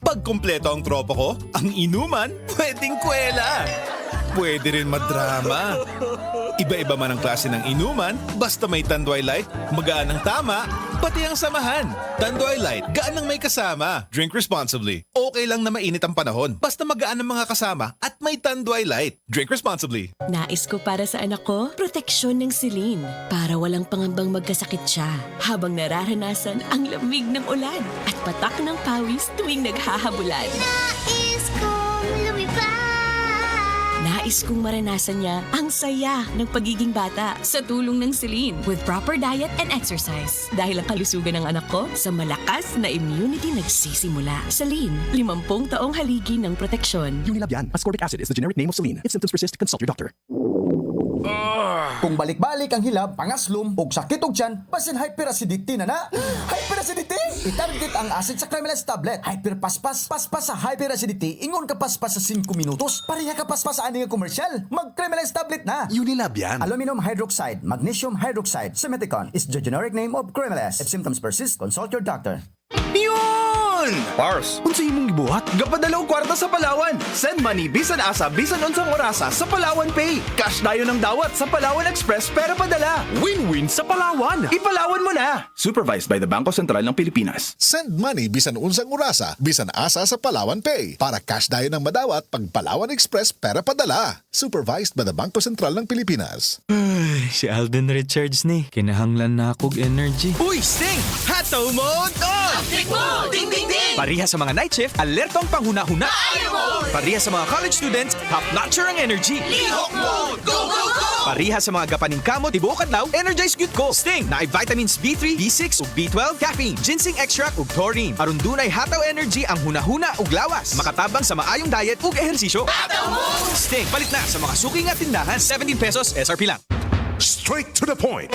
Pag kumpleto ang tropa ko, ang inuman, pwedeng kwela. Pwede rin madrama. Iba-iba man ang klase ng inuman, basta may Tanduay Light, magaan ang tama, pati ang samahan. Tanduay Light, gaan ang may kasama. Drink responsibly. Okay lang na mainit ang panahon, basta magaan ang mga kasama at may Tanduay Light. Drink responsibly. Nais ko para sa anak ko, proteksyon ng Celine para walang pangambang magkasakit siya habang nararanasan ang lamig ng ulan at patak ng pawis tuwing naghahabulan. Nais kong lumipad. Nais kong maranasan niya ang saya ng pagiging bata sa tulong ng Celine with proper diet and exercise. Dahil ang kalusugan ng anak ko sa malakas na immunity nagsisimula. Celine, 50 taong haligi ng proteksyon. Unilabian. Ascorbic acid is the generic name of Celine. If symptoms persist, consult your doctor. Kung balik-balik ang hilab, pangaslom, ug sakit og tiyan, basin hyperacidity na. Hyperacidity? I-target ang acid sa Cremeles tablet. Hyperpaspas, paspas sa hyperacidity, ingon ka paspas sa 5 minutos. Pareha ka paspas sa aning komersyal. Mag Cremeles tablet na. Unilab yan. Aluminum hydroxide, magnesium hydroxide, Simeticon is the generic name of Cremeles. If symptoms persist, consult your doctor. Yun! Pars, unsay imong gibuhat? Gapadalaw kwarta sa Palawan. Send money bisan asa bisan unsang orasa sa Palawan Pay. Cash dayon ang dawat sa Palawan Express pera padala. Win-win sa Palawan. Ipalawan mo na. Supervised by the Bangko Sentral ng Pilipinas. Send money bisan unsang orasa, bisan asa sa Palawan Pay. Para cash dayon ng madawat pag Palawan Express pera padala. Supervised by the Bangko Sentral ng Pilipinas. Si Alden Richards ni. Kinahanglan na akong energy. Uy, Sting! Hataw mode on! Ding, ding, ding! Pariha sa mga night shift, alertong panghuna-huna. Pariha sa mga college students, top-notcher ang energy. Lihok mode! Go, go, go! Pariha sa mga gapaning kamot, tibuok adlaw, energize gyud ko. Sting na vitamins B3, B6 ug B12, caffeine, ginseng extract ug taurine. Aron dunay hataw energy ang hunahuna ug lawas. Makatabang sa maayong diet ug ehersisyo. Sting palit na sa mga suking at tindahan. 17 pesos SRP lang. Straight to the point.